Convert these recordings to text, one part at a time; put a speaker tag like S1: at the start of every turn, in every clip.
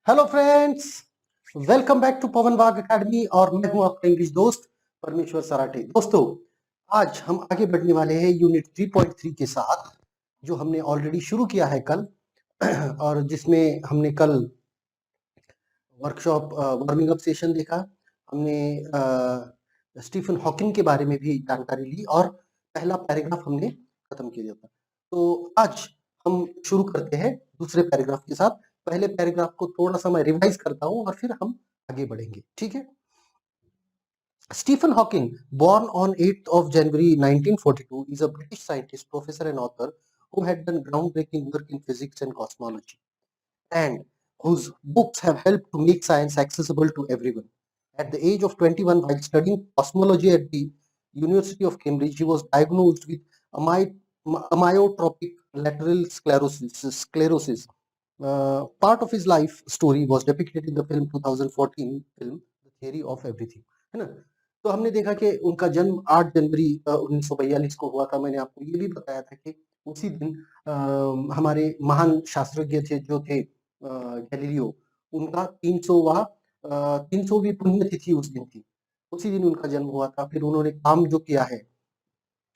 S1: Hello friends, welcome back to Pawan Wagh academy और मैं हूं आपका इंग्लिश दोस्त परमेश्वर सराठे। दोस्तों, आज हम आगे बढ़ने वाले हैं यूनिट 3.3 के साथ, जो हमने ऑलरेडी शुरू किया है कल और जिसमें हमने कल वर्कशॉप वार्मिंग अप सेशन देखा। हमने स्टीफन हॉकिंग के बारे में भी जानकारी ली और पहला पैराग्राफ हमने खत्म किया था। तो आज हम शुरू करते हैं दूसरे पैराग्राफ के साथ। पहले पैराग्राफ को थोड़ा सा मैं रिवाइज करता हूं और फिर हम आगे बढ़ेंगे, ठीक है। Stephen Hawking, born on 8th of January 1942, is a British scientist, professor and author who had done groundbreaking work in physics and cosmology, and whose books have helped to make science accessible to everyone. At the age of 21, while studying cosmology at the University of Cambridge, he was diagnosed with amyotrophic lateral sclerosis. Part of his life story was depicted in the film 2014 film The Theory of Everything, है ना। तो हमने देखा कि उनका जन्म 8 जनवरी 1942 को हुआ था। मैंने आपको ये भी बताया था कि उसी दिन हमारे महान शास्त्रज्ञ थे जो थे गैलीलियो, उनका 300वीं पुण्यतिथि उस दिन थी। उसी दिन उनका जन्म हुआ था। फिर उन्होंने काम जो किया है,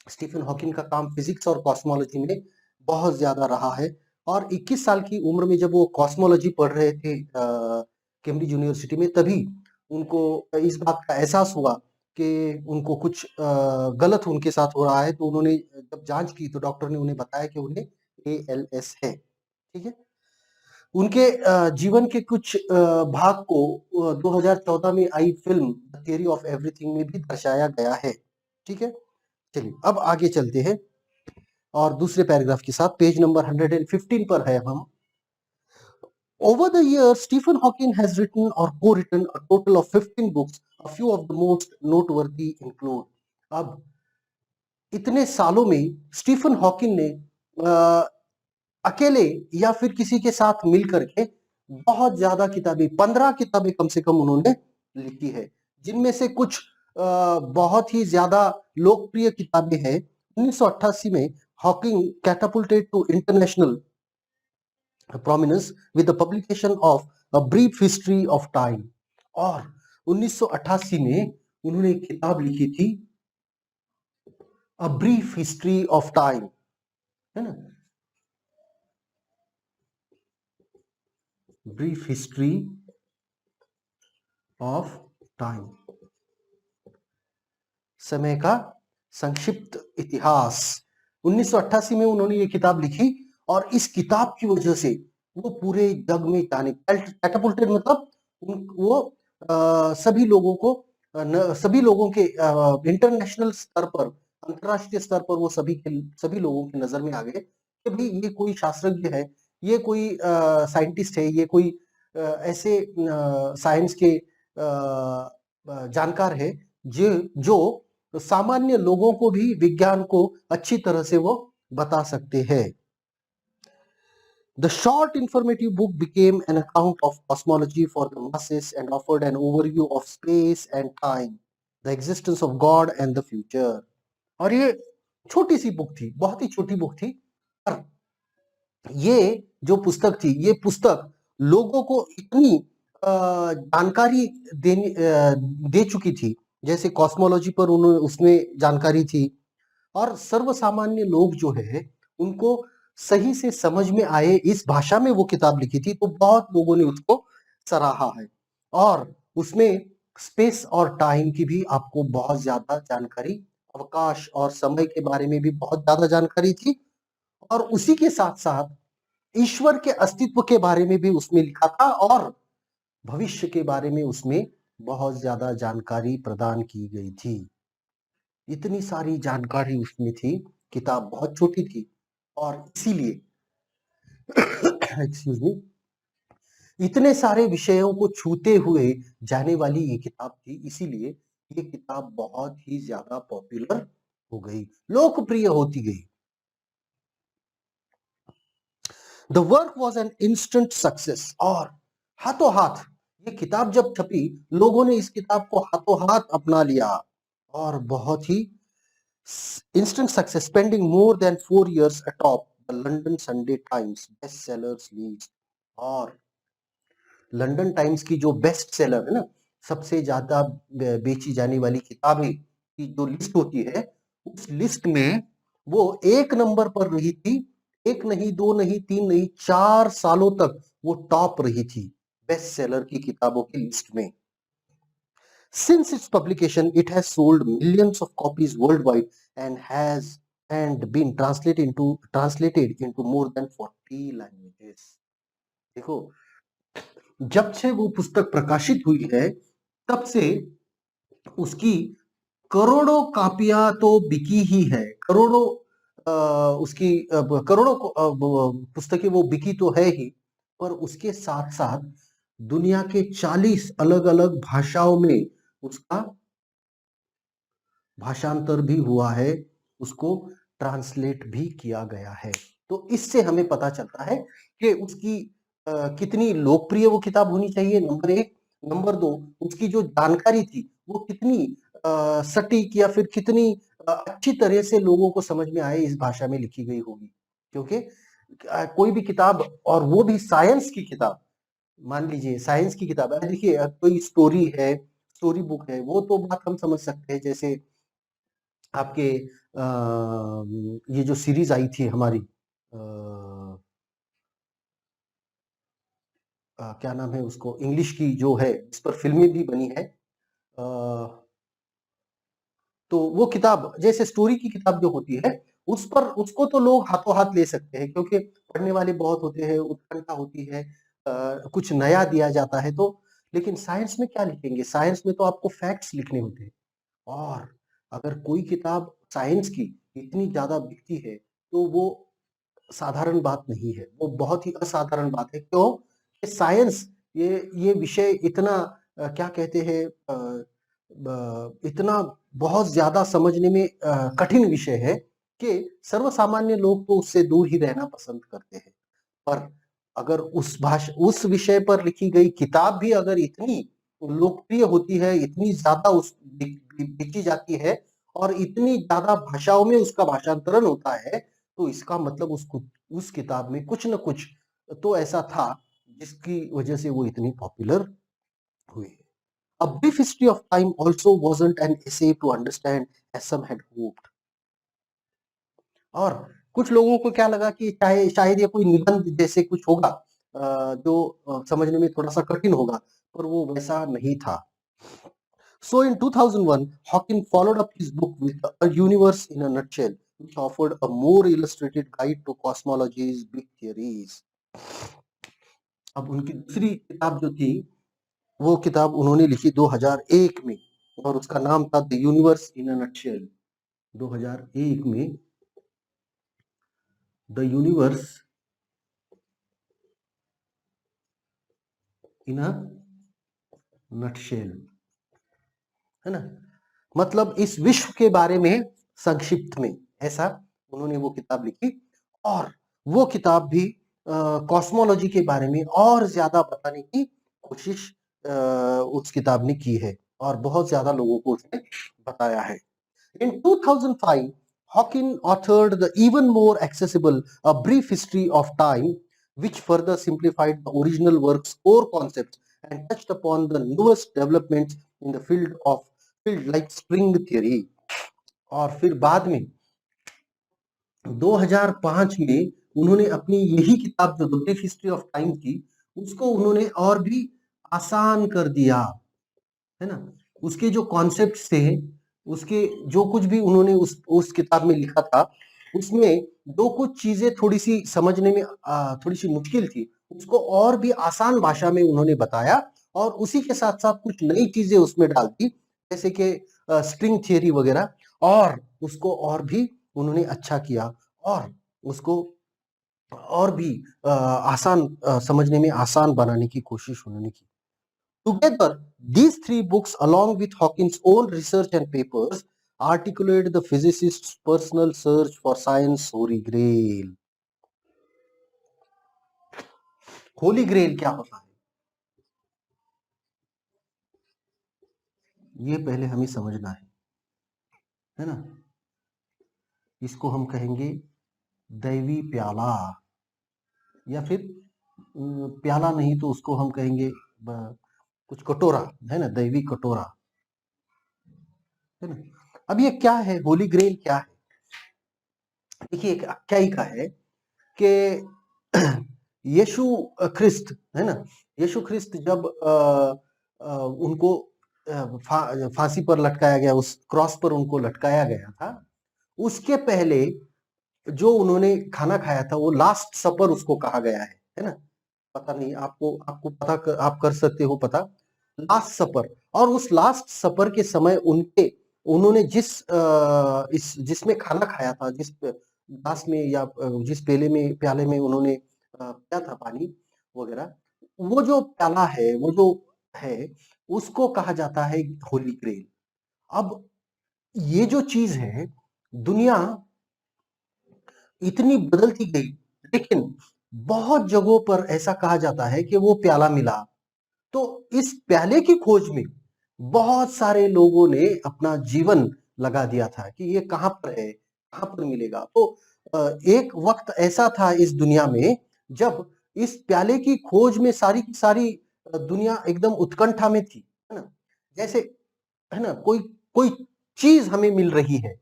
S1: स्टीफन हॉकिंग का काम फिजिक्स और कॉस्मोलॉजी में बहुत ज्यादा रहा है। और 21 साल की उम्र में जब वो कॉस्मोलॉजी पढ़ रहे थे कैम्ब्रिज यूनिवर्सिटी में, तभी उनको इस बात का एहसास हुआ कि उनको कुछ गलत उनके साथ हो रहा है। तो उन्होंने जब जांच की तो डॉक्टर ने उन्हें बताया कि उन्हें ALS है, ठीक है। उनके जीवन के कुछ भाग को 2014 में आई film the theory of everything में भी दर्शाया गया है, ठीक है। चलिए अब आगे चलते हैं और दूसरे पैराग्राफ के साथ पेज नंबर 115 पर है हम। Over the years, Stephen Hawking has written or co-written a total of 15 books. A few of the most noteworthy include. अब इतने सालों में स्टीफन हॉकिंग ने अकेले या फिर किसी के साथ मिल करके बहुत ज्यादा किताबें, 15 किताबें कम से कम उन्होंने लिखी है, जिनमें से कुछ बहुत ही ज्यादा लोकप्रिय किताबें हैं। 1988 में Hawking catapulted to international prominence with the publication of A Brief History of Time, और 1988 में उन्होंने एक किताब लिखी थी A Brief History of Time, है ना, ब्रीफ हिस्ट्री ऑफ टाइम, समय का संक्षिप्त इतिहास। 1988 में उन्होंने ये किताब लिखी और इस किताब की वजह से वो पूरे जग में जाने, कैटापुल्टेड मतलब वो सभी लोगों को सभी लोगों के इंटरनेशनल स्तर पर, अंतरराष्ट्रीय स्तर पर वो सभी लोगों की नजर में आ गए कि भाई ये कोई शास्त्रज्ञ है, ये कोई साइंटिस्ट है, ये कोई ऐसे साइंस के जानकार है जो सामान्य लोगों को भी विज्ञान को अच्छी तरह से वो बता सकते हैं। The short informative book became an account of cosmology for the masses and offered an overview of space and time, the existence of God and the future. और ये छोटी सी बुक थी, बहुत ही छोटी बुक थी, पर ये जो पुस्तक थी, ये पुस्तक लोगों को इतनी जानकारी दे चुकी थी, जैसे कॉस्मोलॉजी पर उन्होंने उसमें जानकारी थी, और सर्वसामान्य लोग जो है उनको सही से समझ में आए इस भाषा में वो किताब लिखी थी। तो बहुत लोगों ने उसको सराहा है और उसमें स्पेस और टाइम की भी आपको बहुत ज्यादा जानकारी, अवकाश और समय के बारे में भी बहुत ज्यादा जानकारी थी, और उसी के साथ साथ ईश्वर के अस्तित्व के बारे में भी उसमें लिखा था और भविष्य के बारे में उसमें बहुत ज्यादा जानकारी प्रदान की गई थी। इतनी सारी जानकारी उसमें थी, किताब बहुत छोटी थी और इसीलिए एक्सक्यूज मी, इतने सारे विषयों को छूते हुए जाने वाली ये किताब थी, इसीलिए ये किताब बहुत ही ज्यादा पॉपुलर हो गई, लोकप्रिय होती गई। The work was an instant success, और हाथों हाथ ये किताब जब छपी, लोगों ने इस किताब को हाथों हाथ अपना लिया और बहुत ही instant success, spending more than 4 years atop the London Sunday Times bestsellers list। और लंदन टाइम्स की जो बेस्ट सेलर है ना, सबसे ज्यादा बेची जाने वाली किताबें की जो लिस्ट होती है, उस लिस्ट में वो 1 नंबर पर रही थी। एक नहीं, दो नहीं, तीन नहीं, 4 सालों तक वो टॉप रही थी बेस्ट सेलर की किताबों की लिस्ट में। Since its publication, it has sold millions of copies worldwide and been translated into more than 40 languages. देखो, जब से वो पुस्तक प्रकाशित हुई है, तब से उसकी करोड़ों कापियां तो बिकी ही है। करोड़ों उसकी करोड़ों पुस्तकें वो बिकी तो है ही, पर उसके साथ साथ दुनिया के 40 अलग अलग भाषाओं में उसका भाषांतर भी हुआ है, उसको ट्रांसलेट भी किया गया है। तो इससे हमें पता चलता है कि उसकी कितनी लोकप्रिय वो किताब होनी चाहिए, नंबर एक। नंबर दो, उसकी जो जानकारी थी वो कितनी सटीक या फिर कितनी अच्छी तरह से लोगों को समझ में आए, इस भाषा में लिखी गई होगी। क्योंकि कोई भी किताब, और वो भी साइंस की किताब, मान लीजिए साइंस की किताब है, देखिए कोई स्टोरी है, स्टोरी बुक है, वो तो बात हम समझ सकते हैं। जैसे आपके ये जो सीरीज आई थी हमारी, क्या नाम है उसको, इंग्लिश की जो है, इस पर फिल्में भी बनी है। तो वो किताब, जैसे स्टोरी की किताब जो होती है, उस पर उसको तो लोग हाथों हाथ ले सकते हैं, क्योंकि पढ़ने वाले बहुत होते हैं, उत्कंठा होती है, कुछ नया दिया जाता है तो। लेकिन साइंस में क्या लिखेंगे? साइंस में तो आपको फैक्ट्स लिखने होते हैं। और अगर कोई किताब साइंस की इतनी ज्यादा बिकती है, तो वो साधारण बात नहीं है, वो बहुत ही असाधारण बात है। क्यों? कि साइंस, ये विषय इतना क्या कहते हैं, इतना बहुत ज्यादा समझने में कठिन विषय है कि सर्वसामान्य लोग तो उससे दूर ही रहना पसंद करते हैं। पर अगर उस विषय पर लिखी गई किताब भी अगर इतनी लोकप्रिय होती है, इतनी ज्यादा बिकी जाती है, और इतनी ज्यादा भाषाओं में उसका भाषांतरण होता है, तो इसका मतलब उस किताब में कुछ न कुछ तो ऐसा था जिसकी वजह से वो इतनी पॉपुलर हुई। A brief history of time also wasn't an essay to understand as some had hoped. और कुछ लोगों को क्या लगा कि चाहे शायद ये कोई निबंध जैसे कुछ होगा, जो समझने में थोड़ा सा कठिन होगा, पर वो वैसा नहीं था। So in 2001, Hawking followed up his book with A Universe in a Nutshell, which offered a more illustrated guide to cosmology's big theories. अब उनकी दूसरी किताब जो थी, वो किताब उन्होंने लिखी 2001 में, और उसका नाम था the universe in a nutshell. 2001 में the universe in a nutshell, है ना, मतलब इस विश्व के बारे में संक्षिप्त में, ऐसा उन्होंने वो किताब लिखी। और वो किताब भी कॉस्मोलॉजी के बारे में और ज्यादा बताने की कोशिश उस किताब ने की है, और बहुत ज्यादा लोगों को उसने बताया है। In 2005, Hawking authored the even more accessible A Brief History of Time, which further simplified the original work's core concepts and touched upon the newest developments in the field like string theory. और फिर बाद में 2005 में उन्होंने अपनी यही किताब जो the brief history of time थी, उसको उन्होंने और भी आसान कर दिया, है ना। उसके जो कॉन्सेप्ट थे, उसके जो कुछ भी उन्होंने उस किताब में लिखा था, उसमें दो कुछ चीजें थोड़ी सी समझने में थोड़ी सी मुश्किल थी, उसको और भी आसान भाषा में उन्होंने बताया, और उसी के साथ साथ कुछ नई चीजें उसमें डाल दी, जैसे कि स्ट्रिंग थियरी वगैरह, और उसको और भी उन्होंने अच्छा किया, और उसको और भी आसान समझने में आसान बनाने की कोशिश उन्होंने की। Together, these three books, along with Hawking's own research and papers, articulate the physicist's personal search for science holy grail. Holi ग्रेल क्या होता है, ये पहले हमें समझना है ना। इसको हम कहेंगे दैवी प्याला, या फिर प्याला नहीं तो उसको हम कहेंगे कुछ कटोरा है ना, दैवी कटोरा है ना। अब ये क्या है, होली ग्रेल क्या है? देखिए एक आख्यायिका है कि यीशु ख्रिस्त है ना, यीशु ख्रिस्त जब उनको फांसी पर लटकाया गया, उस क्रॉस पर उनको लटकाया गया था, उसके पहले जो उन्होंने खाना खाया था वो लास्ट सपर उसको कहा गया है ना। पता नहीं आपको आपको पता आप कर सकते हो पता, लास्ट सपर। और उस लास्ट सपर के समय उन्होंने इस जिसमें खाना खाया था, जिस ग्लास में या जिस प्याले में उन्होंने पिया था पानी वगैरह, वो जो प्याला है, वो जो है, उसको कहा जाता है होली ग्रेल। अब ये जो चीज है, दुनिया इतनी बदलती गई, लेकिन बहुत जगहों पर ऐसा कहा जाता है कि वो प्याला मिला। तो इस प्याले की खोज में बहुत सारे लोगों ने अपना जीवन लगा दिया था कि ये कहाँ पर है, कहाँ पर मिलेगा। तो एक वक्त ऐसा था इस दुनिया में जब इस प्याले की खोज में सारी की सारी दुनिया एकदम उत्कंठा में थी, है ना। जैसे है ना, कोई कोई चीज हमें मिल रही है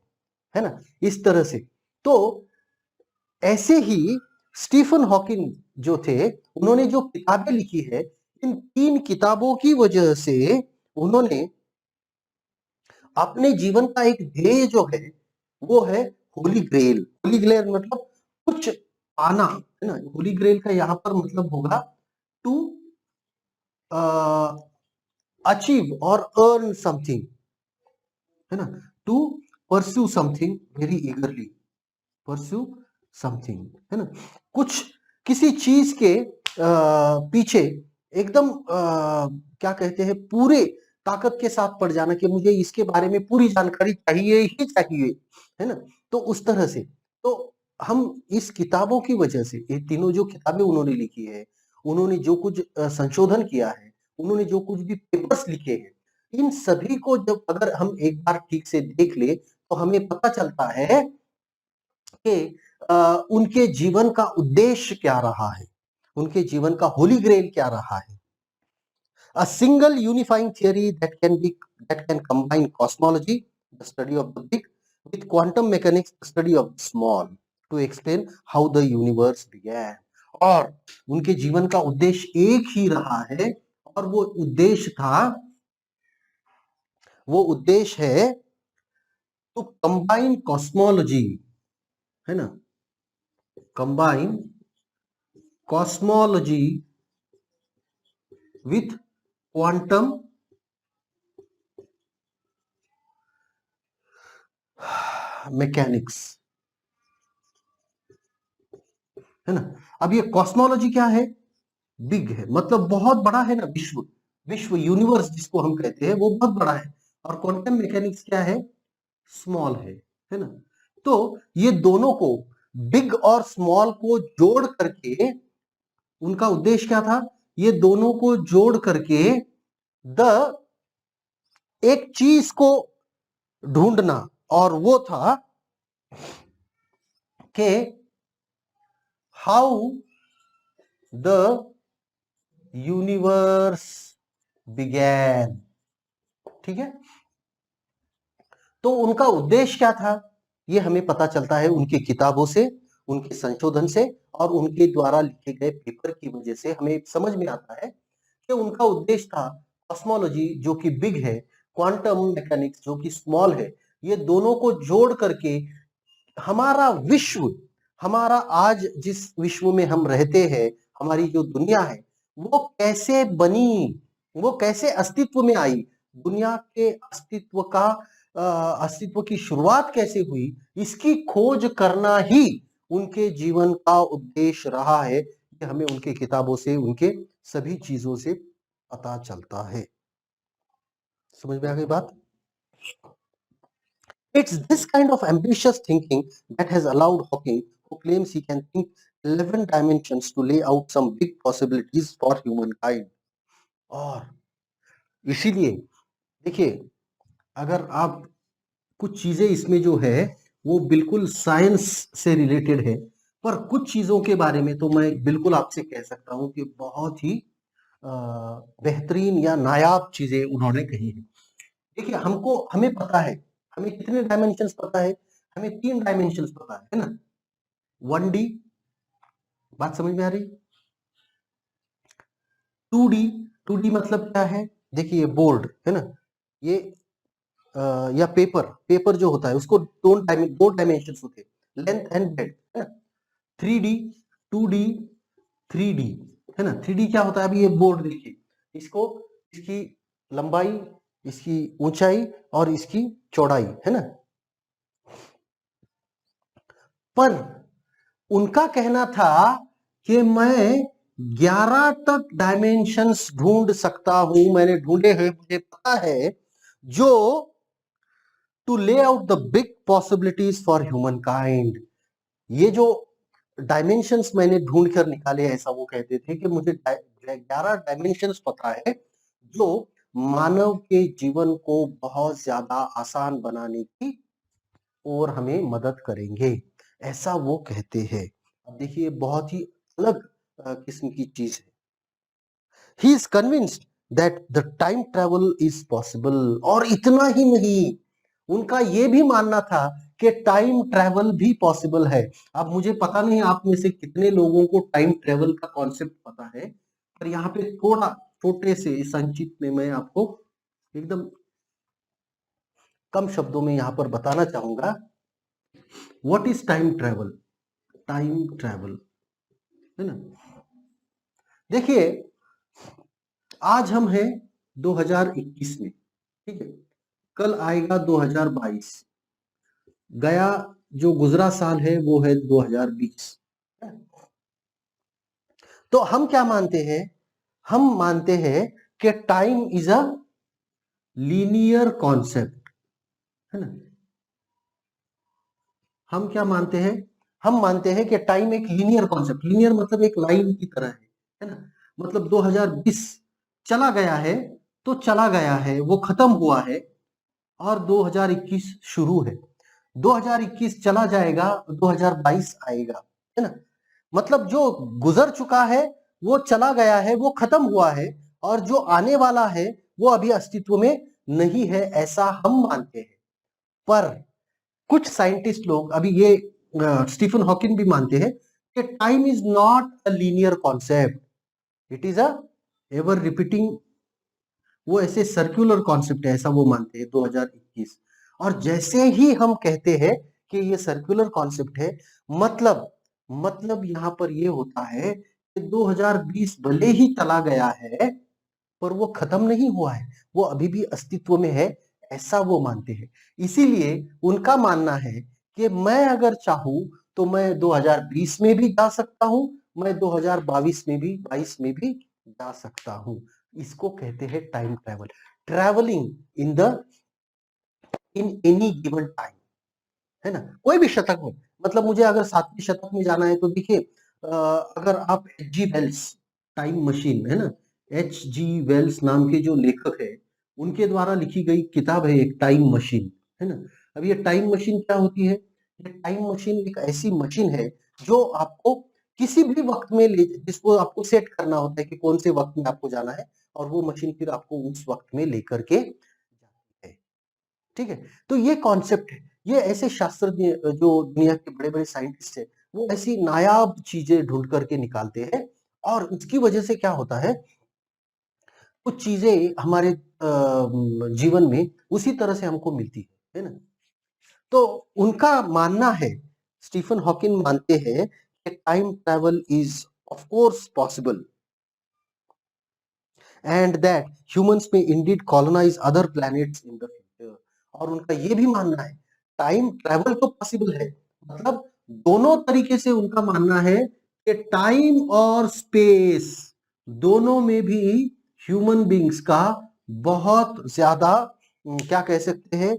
S1: ना, इस तरह से। तो ऐसे ही स्टीफन हॉकिंग जो थे, उन्होंने जो किताबें लिखी है, इन 3 किताबों की वजह से उन्होंने अपने जीवन का एक ध्येय जो है वो है होली ग्रेल। होली ग्रेल मतलब कुछ पाना, है ना। होली ग्रेल का यहाँ पर मतलब होगा टू अचीव और अर्न समथिंग, है ना, to pursue something very eagerly, pursue something, है ना। कुछ किसी चीज के पीछे एकदम क्या कहते हैं, पूरे ताकत के साथ पड़ जाना कि मुझे इसके बारे में पूरी जानकारी चाहिए ही चाहिए, है ना। तो उस तरह से, तो हम इस किताबों की वजह से, ये तीनों जो किताबें उन्होंने लिखी है, उन्होंने जो कुछ संशोधन किया है, उन्होंने जो कुछ भी पेपर्स लिखे हैं, इन सभी को जब अगर हम एक बार ठीक से देख ले तो हमें पता चलता है कि उनके जीवन का उद्देश्य क्या रहा है, उनके जीवन का होली ग्रेल क्या रहा है। A single unifying theory that can combine cosmology, the study of the big, with quantum mechanics, the study of the small, to explain how the universe began. और उनके जीवन का उद्देश्य एक ही रहा है, और वो उद्देश्य है टू कंबाइन कॉस्मोलॉजी, है ना, combine cosmology with quantum mechanics, है ना। अब ये कॉस्मोलॉजी क्या है, बिग है, मतलब बहुत बड़ा है ना, विश्व, विश्व यूनिवर्स जिसको हम कहते हैं वो बहुत बड़ा है। और क्वांटम मैकेनिक्स क्या है, स्मॉल है ना। तो ये दोनों को, बिग और स्मॉल को जोड़ करके, उनका उद्देश्य क्या था, ये दोनों को जोड़ करके द एक चीज को ढूंढना, और वो था कि हाउ द यूनिवर्स बिगैन, ठीक है। तो उनका उद्देश्य क्या था, ये हमें पता चलता है उनकी किताबों से, उनके संशोधन से, और उनके द्वारा लिखे गए पेपर की वजह से हमें समझ में आता है कि उनका उद्देश्य था कॉस्मोलॉजी जो कि बिग है, क्वांटम मैकेनिक्स जो कि स्मॉल है, ये दोनों को जोड़ करके हमारा विश्व, हमारा आज जिस विश्व में हम रहते हैं, हमारी जो दुनिया है, वो कैसे बनी, वो कैसे अस्तित्व में आई, दुनिया के अस्तित्व की शुरुआत कैसे हुई, इसकी खोज करना ही उनके जीवन का उद्देश्य रहा है। ये हमें उनके किताबों से, उनके सभी चीजों से पता चलता है। समझ में आ गई बात? It's this kind of ambitious thinking that has allowed Hawking, who claims he can think 11 dimensions, to lay out some big possibilities for humankind. और इसीलिए देखिए, अगर आप कुछ चीजें इसमें जो है वो बिल्कुल साइंस से रिलेटेड है, पर कुछ चीजों के बारे में तो मैं बिल्कुल आपसे कह सकता हूं कि बहुत ही बेहतरीन या नायाब चीजें उन्होंने कही है। देखिए, हमें पता है, हमें कितने डायमेंशंस पता है? हमें 3 डायमेंशंस पता है ना? 1D, बात समझ में आ रही? 2D, 2D मतलब क्या है? देखिए, बोर्ड है ना, ये या पेपर जो होता है उसको दो डायमेंशंस होते हैं, लेंथ एंड ब्रेड्थ, है ना? 3D, 2D, 3D, है ना? 3D क्या होता है? अभी ये बोर्ड देखिए, इसको, इसकी लंबाई, इसकी ऊंचाई और इसकी चौड़ाई, है ना? पर उनका कहना था कि मैं 11 तक डायमेंशंस ढूंढ सकता हूं, मैंने ढूंढे हैं, मुझे पता है, जो टू ले out the big possibilities for human kind. ये जो डायमेंशंस मैंने ढूंढ कर निकाले, ऐसा वो कहते थे कि मुझे 11 डायमेंशंस पता है जो मानव के जीवन को बहुत ज्यादा आसान बनाने की और हमें मदद करेंगे, ऐसा वो कहते हैं। अब देखिए, बहुत ही अलग किस्म की चीज है। He is convinced that the time travel is possible. और इतना ही नहीं, उनका ये भी मानना था कि टाइम ट्रेवल भी पॉसिबल है। अब मुझे पता नहीं आप में से कितने लोगों को टाइम ट्रेवल का कॉन्सेप्ट पता है, पर यहाँ पे थोड़ा छोटे से संक्षिप्त में मैं आपको एकदम कम शब्दों में यहाँ पर बताना चाहूंगा। What is time travel? Time travel, है ना? देखिए, आज हम हैं 2021 में, ठीक है? कल आएगा 2022, गया जो गुजरा साल है वो है 2020। तो हम क्या मानते हैं? हम मानते हैं कि time is a linear concept, है ना? हम क्या मानते हैं? हम मानते हैं कि टाइम एक लीनियर कॉन्सेप्ट, लीनियर मतलब एक लाइन की तरह है ना? मतलब 2020 चला गया है तो चला गया है, वो खत्म हुआ है, और 2021 शुरू है। 2021 चला जाएगा, 2022 आएगा, है ना? मतलब जो गुजर चुका है वो चला गया है, वो खत्म हुआ है, और जो आने वाला है वो अभी अस्तित्व में नहीं है, ऐसा हम मानते हैं। पर कुछ साइंटिस्ट लोग, अभी ये स्टीफन हॉकिंग भी मानते हैं कि time is not a linear concept, it is a ever repeating, वो ऐसे सर्कुलर कॉन्सेप्ट है, ऐसा वो मानते हैं 2021। और जैसे ही हम कहते हैं कि ये सर्कुलर कॉन्सेप्ट है, मतलब यहाँ पर ये होता है कि 2020 भले ही चला गया है, पर वो खत्म नहीं हुआ है, वो अभी भी अस्तित्व में है, ऐसा वो मानते हैं। इसीलिए उनका मानना है कि मैं अगर चाहूं तो मैं 2020 में भी जा सकता हूं, मैं 2022 में भी, 22 में भी जा सकता हूं। इसको कहते हैं time travel, travelling in any given time, है ना? कोई भी शतक में, मतलब मुझे अगर 7वीं शतक में जाना है तो देखिए, अगर आप H G Wells, time machine, है ना, एच जी वेल्स नाम के जो लेखक है, उनके द्वारा लिखी गई किताब है एक टाइम मशीन, है ना? अब ये टाइम मशीन क्या होती है? ये टाइम मशीन एक ऐसी मशीन है जो आपको किसी भी वक्त में ले, जिसको आपको सेट करना होता है कि कौन से वक्त में आपको जाना है, और वो मशीन फिर आपको उस वक्त में लेकर के जाती है, ठीक है? तो ये कॉन्सेप्ट है, ये ऐसे शास्त्रज्ञ जो दुनिया के बड़े-बड़े साइंटिस्ट हैं, वो ऐसी नायाब चीजें ढूंढ करके निकालते हैं, और उसकी वजह से क्या होता है, कुछ चीजें हमारे जीवन में उसी तरह से हमको मिलती है ना? तो उनका मानना है, स्टीफन हॉकिंग मानते हैं कि time travel is of course possible, and that humans may indeed colonise other planets in the future. और उनका ये भी मानना है, टाइम ट्रैवल तो पॉसिबल है, मतलब दोनों तरीके से उनका मानना है कि टाइम और स्पेस दोनों में भी ह्यूमन बींग्स का बहुत ज्यादा क्या कह सकते हैं,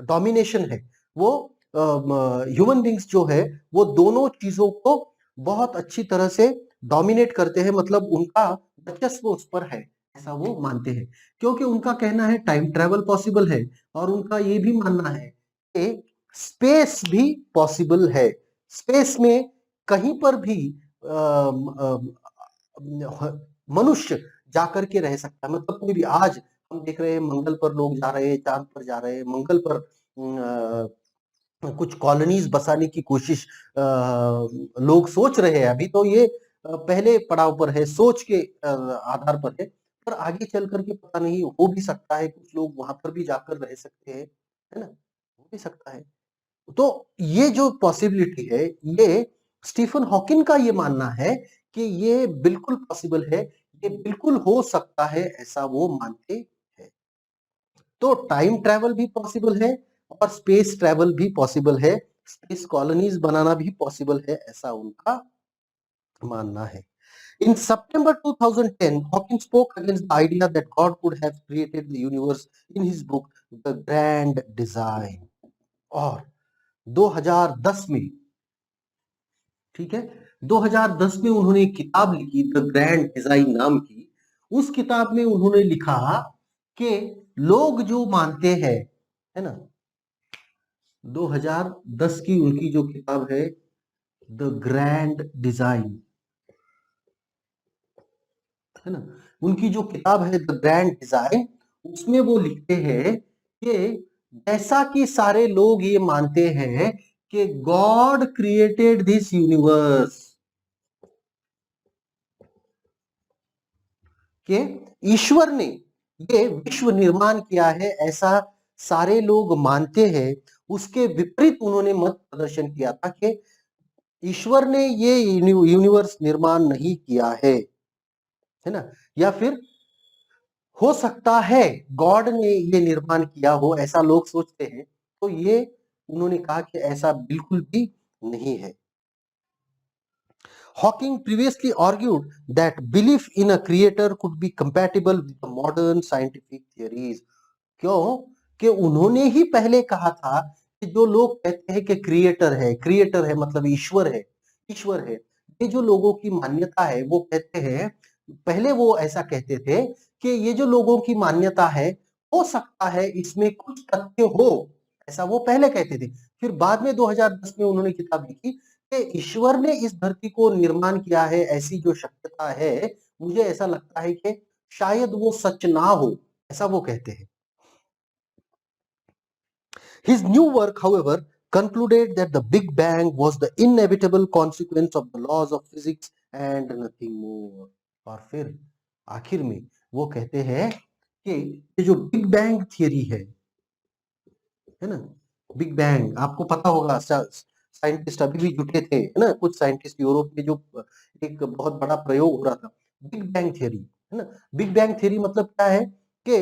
S1: डोमिनेशन है। वो ह्यूमन बींग्स जो है वो दोनों चीजों को बहुत अच्छी तरह से डोमिनेट करते हैं, मतलब उनका वर्चस्व उस पर है, ऐसा वो मानते हैं। क्योंकि उनका कहना है टाइम ट्रैवल पॉसिबल है, और उनका ये भी मानना है कि स्पेस भी पॉसिबल है। स्पेस में कहीं पर भी मनुष्य जाकर के रह सकता है। मतलब कोई भी, आज हम देख रहे हैं मंगल पर लोग जा रहे हैं, चांद पर जा रहे हैं, मंगल पर कुछ कॉलोनीज बसाने की कोशिश लोग सोच रहे हैं। अभी तो ये पहले पड़ाव पर है, सोच के आधार पर है, पर आगे चल करके पता नहीं, हो भी सकता है कुछ लोग वहां पर भी जाकर रह सकते हैं, है ना, हो भी सकता है। तो ये जो पॉसिबिलिटी है, ये स्टीफन हॉकिंग का ये मानना है कि ये बिल्कुल पॉसिबल है, ये बिल्कुल हो सकता है, ऐसा वो मानते हैं। तो टाइम ट्रैवल भी पॉसिबल है और स्पेस ट्रैवल भी पॉसिबल है, स्पेस कॉलोनीज बनाना भी पॉसिबल है, ऐसा उनका मानना है। In September 2010, Hawking spoke against the idea that God could have created the universe in his book The Grand Design. और 2010 में, ठीक है, 2010 में उन्होंने एक किताब लिखी द ग्रैंड डिजाइन नाम की। उस किताब में उन्होंने लिखा कि लोग जो मानते हैं, है ना, 2010 की उनकी जो किताब है द ग्रैंड डिजाइन, है ना, उनकी जो किताब है द ग्रैंड डिजाइन, उसमें वो लिखते हैं कि जैसा कि सारे लोग ये मानते हैं कि गॉड क्रिएटेड दिस यूनिवर्स, कि ईश्वर ने ये विश्व निर्माण किया है, ऐसा सारे लोग मानते हैं। उसके विपरीत उन्होंने मत प्रदर्शन किया था कि ईश्वर ने ये यूनिवर्स निर्माण नहीं किया है ना, या फिर हो सकता है गॉड ने ये निर्माण किया हो, ऐसा लोग सोचते हैं। तो ये उन्होंने कहा कि ऐसा बिल्कुल भी नहीं है। Hawking previously argued that belief in a creator could be compatible with the modern scientific theories. क्यों? कि उन्होंने ही पहले कहा था कि जो लोग कहते हैं कि क्रिएटर है मतलब ईश्वर है, ईश्वर है, ये जो लोगों की मान्यता है, वो कहते हैं, पहले वो ऐसा कहते थे कि ये जो लोगों की मान्यता है, हो सकता है इसमें कुछ तथ्य हो, ऐसा वो पहले कहते थे। फिर बाद में 2010 में उन्होंने किताब लिखी कि ईश्वर ने इस धरती को निर्माण किया है, ऐसी जो शक्यता है, मुझे ऐसा लगता है कि शायद वो सच ना हो, ऐसा वो कहते हैं। His new work, however, concluded that the Big Bang was the inevitable consequence of the laws of physics and nothing more. और फिर आखिर में वो कहते हैं कि ये जो बिग बैंग थियरी है ना, बिग बैंग आपको पता होगा, साइंटिस्ट अभी भी जुटे थे, है ना, कुछ साइंटिस्ट यूरोप में, जो एक बहुत बड़ा प्रयोग हो रहा था, बिग बैंग थियरी, है ना। बिग बैंग थियरी मतलब क्या है कि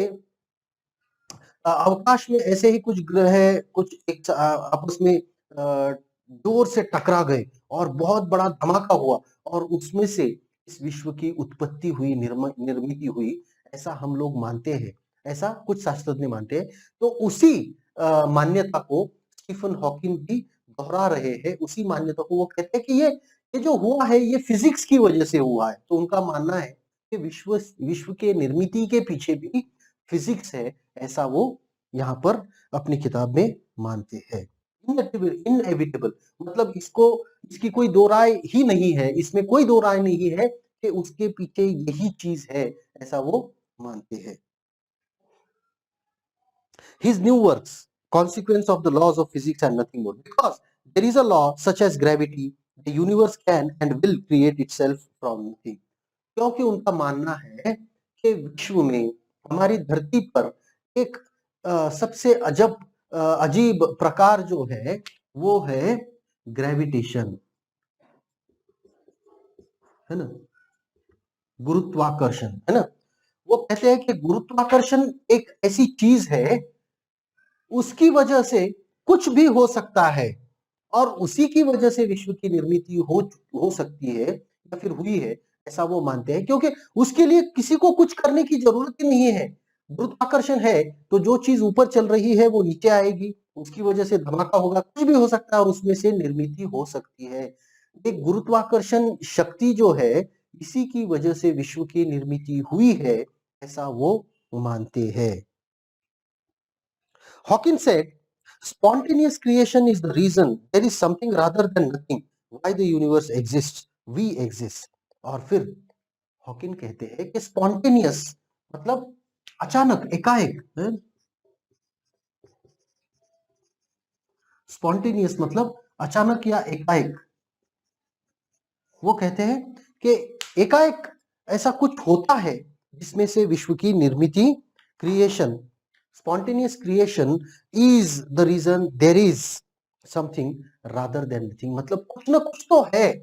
S1: अवकाश में ऐसे ही कुछ ग्रह कुछ एक आपस में जोर से टकरा गए और बहुत बड़ा धमाका हुआ, और उसमें से इस विश्व की उत्पत्ति हुई, निर्मित हुई, ऐसा हम लोग मानते हैं, ऐसा कुछ शास्त्रज्ञ मानते हैं। तो उसी मान्यता को स्टीफन हॉकिंग भी दोहरा रहे हैं, उसी मान्यता को वो कहते हैं कि ये जो हुआ है ये फिजिक्स की वजह से हुआ है। तो उनका मानना है कि विश्व के निर्मित के पीछे भी फिजिक्स है, ऐसा वो यहाँ पर अपनी किताब में मानते हैं। इनएविटेबल मतलब इसको, इसकी कोई दो राय ही नहीं है, इसमें कोई दो राय नहीं है कि उसके पीछे यही चीज है, ऐसा वो मानते हैं। His new works, Consequence of the Laws of Physics and Nothing More, because there is a law such as gravity, the universe can and will create itself from nothing. क्योंकि उनका मानना है कि विश्व में, हमारी धरती पर एक सबसे अजीब प्रकार जो है वो है ग्रेविटेशन, है ना, गुरुत्वाकर्षण, है ना। वो कहते हैं कि गुरुत्वाकर्षण एक ऐसी चीज है, उसकी वजह से कुछ भी हो सकता है, और उसी की वजह से विश्व की निर्मित हो सकती है या फिर हुई है, ऐसा वो मानते हैं। क्योंकि उसके लिए किसी को कुछ करने की जरूरत ही नहीं है। गुरुत्वाकर्षण है तो जो चीज ऊपर चल रही है वो नीचे आएगी, उसकी वजह से धमाका होगा, कुछ भी हो सकता है और उसमें से निर्मित हो सकती है। एक गुरुत्वाकर्षण शक्ति जो है, इसी की वजह से विश्व की निर्मित हुई है, ऐसा वो मानते हैं। Hawking said, spontaneous creation is the reason there is something rather than nothing. Why the universe exists, we exist. और फिर हॉकिन कहते हैं कि स्पॉन्टेनियस मतलब अचानक, एकाएक। स्पॉन्टेनियस मतलब अचानक या एकाएक। वो कहते हैं कि एकाएक ऐसा कुछ होता है जिसमें से विश्व की निर्मित, creation, spontaneous creation is the reason there is something rather than nothing. मतलब कुछ ना कुछ तो है,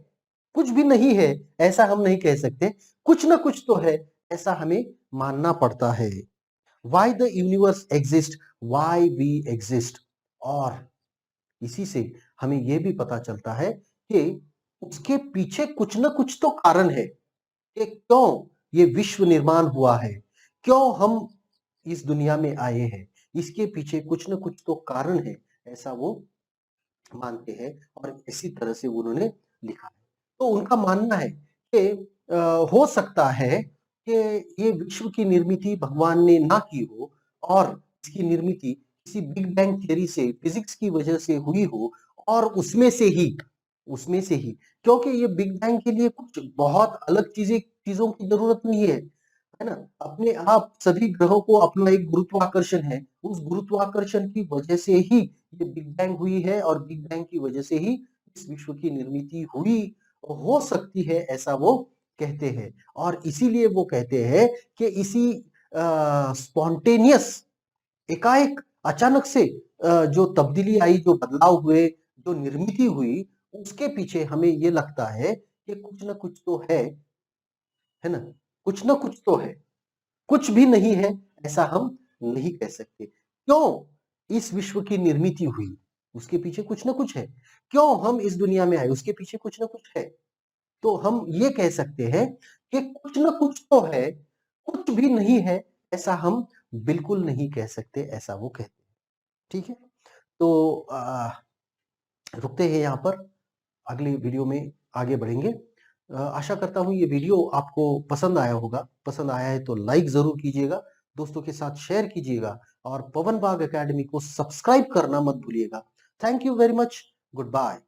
S1: कुछ भी नहीं है ऐसा हम नहीं कह सकते, कुछ ना कुछ तो है ऐसा हमें मानना पड़ता है। Why the universe exist, why we exist. और इसी से हमें यह भी पता चलता है कि उसके पीछे कुछ ना कुछ तो कारण है कि क्यों ये विश्व निर्माण हुआ है, क्यों हम इस दुनिया में आए हैं। इसके पीछे कुछ ना कुछ तो कारण है, ऐसा वो मानते हैं और इसी तरह से उन्होंने लिखा है। तो उनका मानना है कि हो सकता है कि ये विश्व की निर्मित भगवान ने ना की हो और इसकी निर्मित किसी बिग बैंग थियरी से, फिजिक्स की वजह से हुई हो, और उसमें से ही क्योंकि ये बिग बैंग के लिए कुछ बहुत अलग चीजों की जरूरत नहीं है ना। अपने आप सभी ग्रहों को अपना एक गुरुत्वाकर्षण है, उस गुरुत्वाकर्षण की वजह से ही ये बिग बैंग हुई है और बिग बैंग की वजह से ही इस विश्व की निर्मित हुई हो सकती है, ऐसा वो कहते हैं। और इसीलिए वो कहते हैं कि इसी स्पॉन्टेनियस, एकाएक अचानक से जो तब्दीली आई, जो बदलाव हुए, जो निर्मित हुई, उसके पीछे हमें ये लगता है कि कुछ ना कुछ तो है ना, कुछ ना कुछ तो है, कुछ भी नहीं है ऐसा हम नहीं कह सकते। क्यों इस विश्व की निर्मित हुई, उसके पीछे कुछ ना कुछ है। क्यों हम इस दुनिया में आए, उसके पीछे कुछ ना कुछ है। तो हम ये कह सकते हैं कि कुछ ना कुछ तो है, कुछ भी नहीं है ऐसा हम बिल्कुल नहीं कह सकते, ऐसा वो कहते हैं। ठीक है, तो रुकते हैं यहाँ पर, अगली वीडियो में आगे बढ़ेंगे। आशा करता हूँ ये वीडियो आपको पसंद आया होगा। पसंद आया है तो लाइक जरूर कीजिएगा, दोस्तों के साथ शेयर कीजिएगा और पवन बाग एकेडमी को सब्सक्राइब करना मत भूलिएगा। Thank you very much. Good bye.